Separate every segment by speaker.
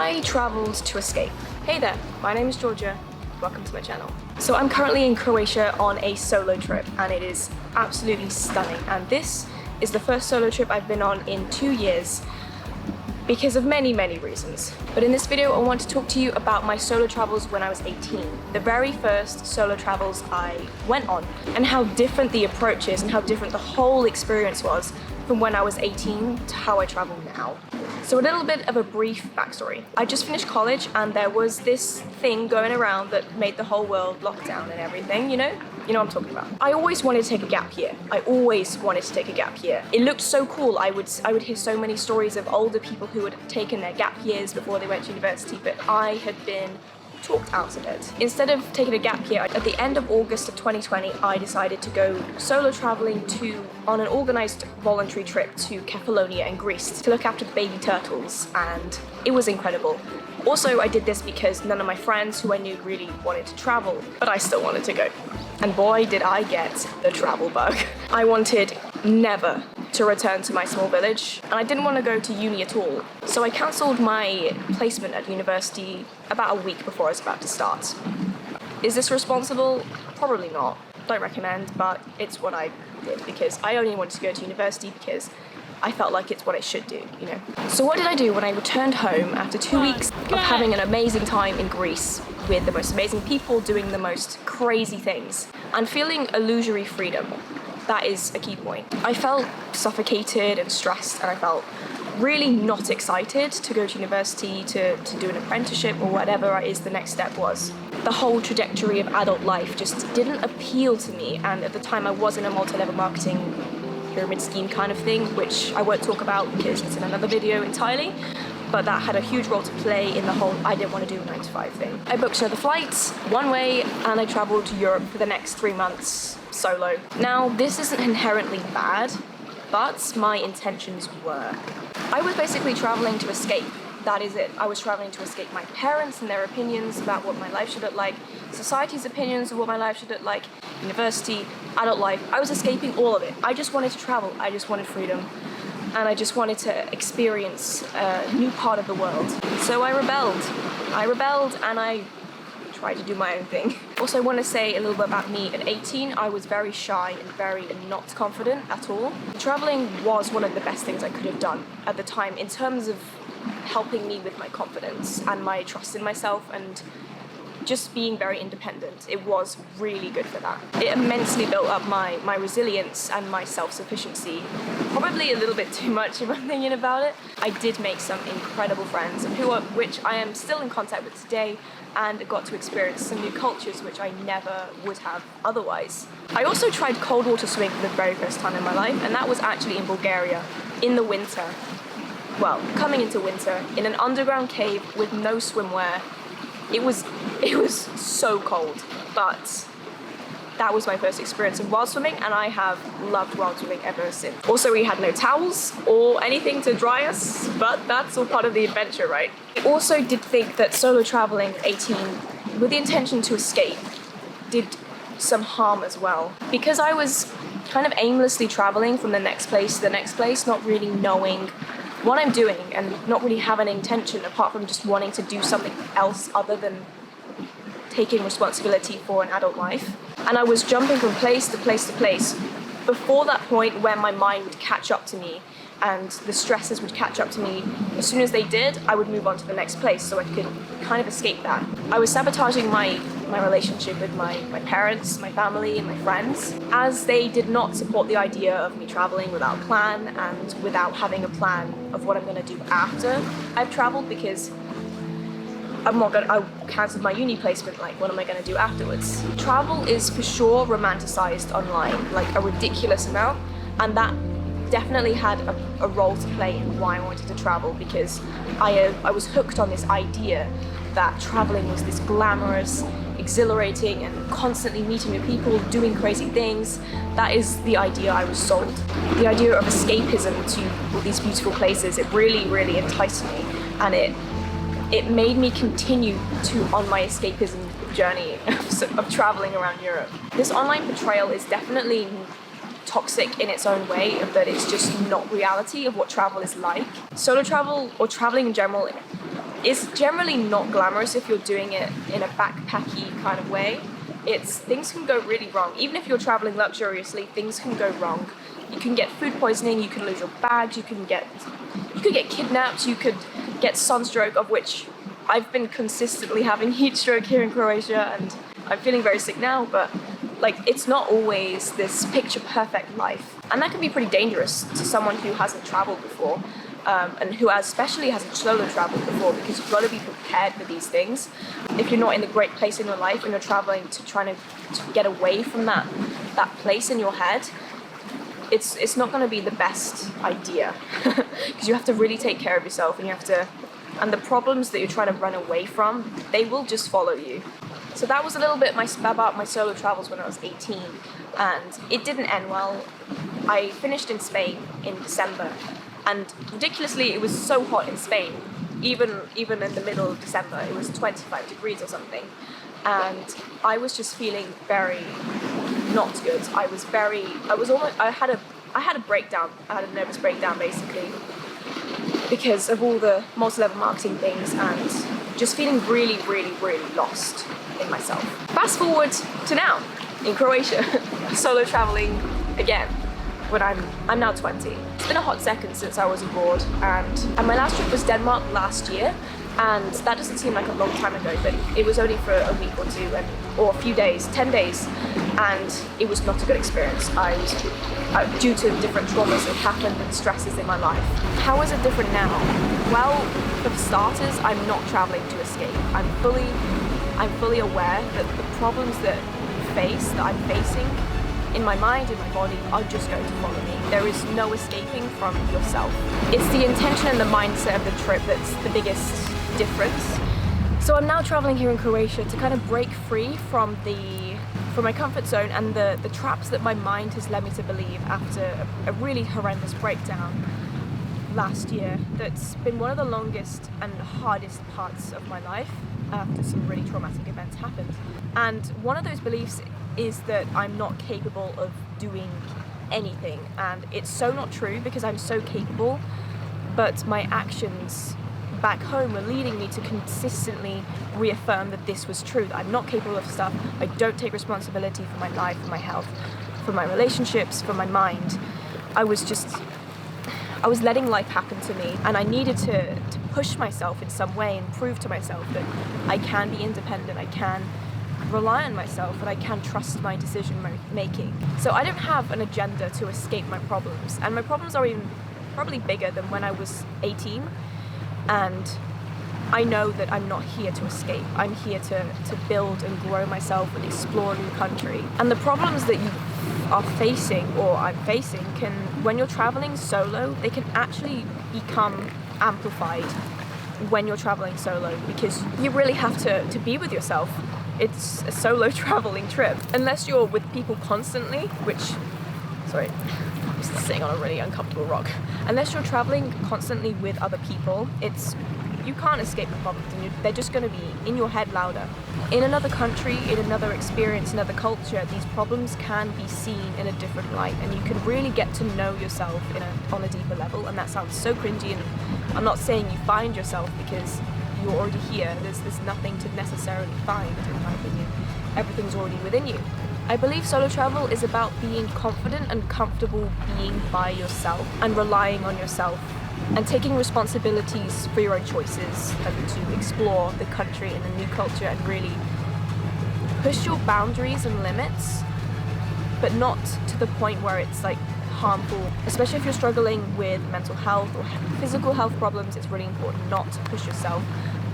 Speaker 1: I travelled to escape. Hey there, my name is Georgia. Welcome to my channel. So I'm currently in Croatia on a solo trip and it is absolutely stunning. And this is the first solo trip I've been on in 2 years because of many reasons. But in this video, I want to talk to you about my solo travels when I was 18. The very first solo travels I went on and how different the approach is and how different the whole experience was from when I was 18 to how I travel now. So a little bit of a brief backstory. I just finished college and there was this thing going around that made the whole world lock down and everything, you know? You know what I'm talking about. I always wanted to take a gap year. I always wanted to take a gap year. It looked so cool. I would hear so many stories of older people who had taken their gap years before they went to university, but I had been talked out of it. Instead of taking a gap year, at the end of August of 2020, I decided to go solo traveling on an organized voluntary trip to Kefalonia in Greece to look after the baby turtles, and it was incredible. Also, I did this because none of my friends who I knew really wanted to travel, but I still wanted to go. And boy, did I get the travel bug. I wanted never to return to my small village, and I didn't want to go to uni at all. So I cancelled my placement at university about a week before I was about to start. Is this responsible? Probably not. Don't recommend, but it's what I did because I only wanted to go to university because I felt like it's what I should do, you know. So what did I do when I returned home after 2 weeks of having an amazing time in Greece with the most amazing people doing the most crazy things and feeling illusory freedom? That is a key point. I felt suffocated and stressed, and I felt really not excited to go to university, to do an apprenticeship or whatever is the next step was. The whole trajectory of adult life just didn't appeal to me, and at the time I was in a multi-level marketing pyramid scheme kind of thing, which I won't talk about because it's in another video entirely, but that had a huge role to play in the whole I didn't want to do a 9-to-5 thing. I booked another flights one way and I travelled to Europe for the next 3 months solo. Now, this isn't inherently bad, but my intentions were. I was basically travelling to escape. That is it. I was travelling to escape my parents and their opinions about what my life should look like, society's opinions of what my life should look like, university, adult life. I was escaping all of it. I just wanted to travel. I just wanted freedom. And I just wanted to experience a new part of the world. So I rebelled. And I tried to do my own thing. Also, I want to say a little bit about me. At 18, I was very shy and very not confident at all. Traveling was one of the best things I could have done at the time in terms of helping me with my confidence and my trust in myself and just being very independent. It was really good for that. It immensely built up my resilience and my self-sufficiency. Probably a little bit too much if I'm thinking about it. I did make some incredible friends which I am still in contact with today, and got to experience some new cultures which I never would have otherwise. I also tried cold water swimming for the very first time in my life, and that was actually in Bulgaria in the winter. Well, coming into winter, in an underground cave with no swimwear. It was so cold, but that was my first experience of wild swimming, and I have loved wild swimming ever since. Also, we had no towels or anything to dry us, but that's all part of the adventure, right? I also did think that solo traveling at 18 with the intention to escape did some harm as well, because I was kind of aimlessly traveling from the next place to the next place, not really knowing what I'm doing and not really have an intention apart from just wanting to do something else other than taking responsibility for an adult life. And I was jumping from place to place to place before that point where my mind would catch up to me and the stresses would catch up to me. As soon as they did, I would move on to the next place so I could kind of escape that. I was sabotaging my relationship with my parents, my family, and my friends, as they did not support the idea of me traveling without a plan and without having a plan of what I'm going to do after I've traveled, because I cancelled my uni placement, like what am I going to do afterwards? Travel is for sure romanticized online, like a ridiculous amount, and that definitely had a role to play in why I wanted to travel, because I was hooked on this idea that traveling was this glamorous, exhilarating, and constantly meeting new people, doing crazy things. That is the idea I was sold. The idea of escapism to all these beautiful places, it really enticed me, and it made me continue on my escapism journey of traveling around Europe. This online portrayal is definitely toxic in its own way, that it's just not reality of what travel is like. Solo travel, or traveling in general, It's generally not glamorous if you're doing it in a backpacky kind of way. Things can go really wrong. Even if you're traveling luxuriously, things can go wrong. You can get food poisoning, you can lose your bags, you could get kidnapped, you could get sunstroke, of which I've been consistently having heat stroke here in Croatia, and I'm feeling very sick now, but it's not always this picture perfect life. And that can be pretty dangerous to someone who hasn't traveled before. And who especially hasn't solo traveled before, because you've got to be prepared for these things. If you're not in a great place in your life and you're traveling to trying to get away from that place in your head, it's not going to be the best idea because you have to really take care of yourself, and the problems that you're trying to run away from, they will just follow you. So that was a little bit about my solo travels when I was 18, and it didn't end well. I finished in Spain in December. And ridiculously, it was so hot in Spain, even in the middle of December, it was 25 degrees or something. And I was just feeling very not good. I had a breakdown. I had a nervous breakdown basically because of all the multi-level marketing things and just feeling really, really, really lost in myself. Fast forward to now, in Croatia, solo traveling again. When I'm now 20. It's been a hot second since I was abroad, and my last trip was Denmark last year, and that doesn't seem like a long time ago, but it was only for a week or two, or a few days, 10 days, and it was not a good experience. I was due to different traumas that happened and stresses in my life. How is it different now? Well, for starters, I'm not traveling to escape. I'm fully aware that the problems that I'm facing in my mind, in my body, are just going to follow me. There is no escaping from yourself. It's the intention and the mindset of the trip that's the biggest difference. So I'm now traveling here in Croatia to kind of break free from my comfort zone and the traps that my mind has led me to believe after a really horrendous breakdown last year. That's been one of the longest and hardest parts of my life after some really traumatic events happened. And one of those beliefs is that I'm not capable of doing anything, and it's so not true because I'm so capable, but my actions back home were leading me to consistently reaffirm that this was true, that I'm not capable of stuff. I don't take responsibility for my life, for my health, for my relationships, for my mind. I was letting life happen to me, and I needed to push myself in some way and prove to myself that I can be independent, I can rely on myself, and I can trust my decision making. So I don't have an agenda to escape my problems, and my problems are even probably bigger than when I was 18, and I know that I'm not here to escape. I'm here to build and grow myself and explore a new country. And the problems that you are facing, or I'm facing, when you're traveling solo, they can actually become amplified when you're traveling solo, because you really have to be with yourself. It's a solo traveling trip. Unless you're with people constantly, I'm just sitting on a really uncomfortable rock. Unless you're traveling constantly with other people, you can't escape the problems, and they're just going to be in your head louder. In another country, in another experience, another culture, these problems can be seen in a different light, and you can really get to know yourself on a deeper level. And that sounds so cringy, and I'm not saying you find yourself because you're already here. There's nothing to necessarily find, in my opinion. Everything's already within you. I believe solo travel is about being confident and comfortable being by yourself and relying on yourself and taking responsibilities for your own choices and to explore the country and a new culture and really push your boundaries and limits, but not to the point where it's harmful. Especially if you're struggling with mental health or physical health problems, it's really important not to push yourself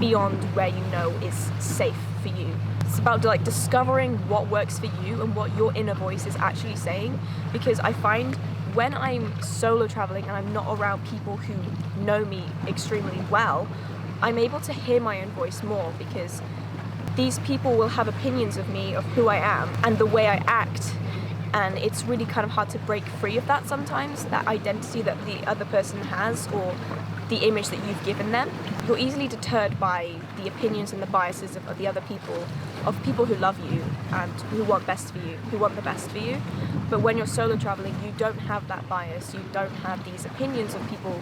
Speaker 1: beyond where you know is safe for you. It's about discovering what works for you and what your inner voice is actually saying, because I find when I'm solo traveling and I'm not around people who know me extremely well, I'm able to hear my own voice more, because these people will have opinions of me, of who I am and the way I act, and it's really kind of hard to break free of that sometimes, that identity that the other person has or the image that you've given them. You're easily deterred by the opinions and the biases of the other people, of people who love you and who want best for you, who want the best for you. But when you're solo traveling, you don't have that bias, you don't have these opinions of people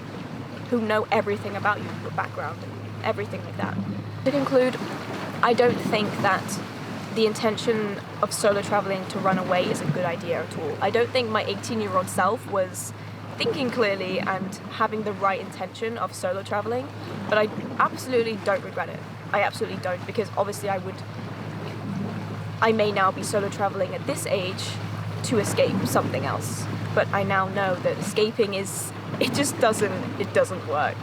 Speaker 1: who know everything about you, your background, and everything like that. To conclude, I don't think that the intention of solo traveling to run away is a good idea at all. I don't think my 18-year-old self was thinking clearly and having the right intention of solo traveling, but I absolutely don't regret it. I absolutely don't, because obviously I may now be solo traveling at this age to escape something else, but I now know that escaping it doesn't work,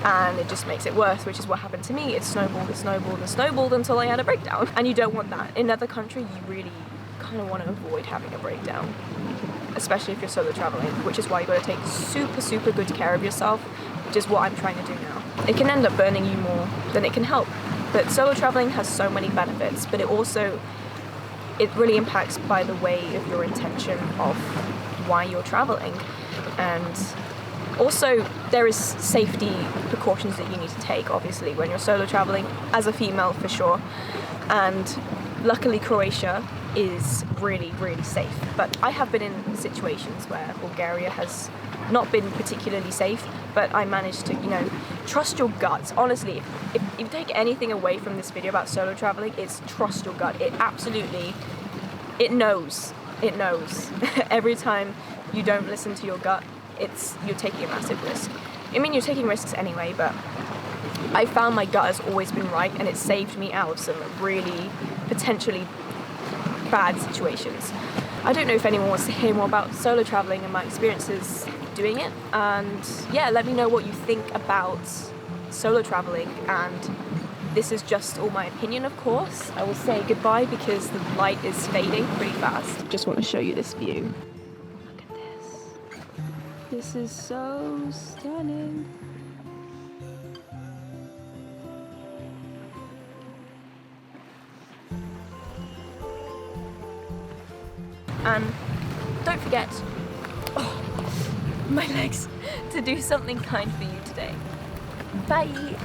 Speaker 1: and it just makes it worse, which is what happened to me. It snowballed until I had a breakdown, and you don't want that. In another country, you really kind of want to avoid having a breakdown, especially if you're solo traveling, which is why you got to take super good care of yourself, which is what I'm trying to do now. It can end up burning you more than it can help, but solo traveling has so many benefits, but it really impacts by the way of your intention of why you're traveling. And also there is safety precautions that you need to take, obviously, when you're solo traveling, as a female for sure, and luckily Croatia is really safe, but I have been in situations where Bulgaria has not been particularly safe, but I managed to, trust your gut. Honestly, if you take anything away from this video about solo traveling, it's trust your gut. It knows. Every time you don't listen to your gut, you're taking a massive risk. I mean, you're taking risks anyway, but I found my gut has always been right, and it saved me out of some really potentially bad situations. I don't know if anyone wants to hear more about solo traveling and my experiences doing it, and yeah, let me know what you think about solo traveling. And this is just all my opinion, of course. I will say goodbye because the light is fading pretty fast. Just want to show you this view. Look at this. This is so stunning. And don't forget, my legs, to do something kind for you today. Bye!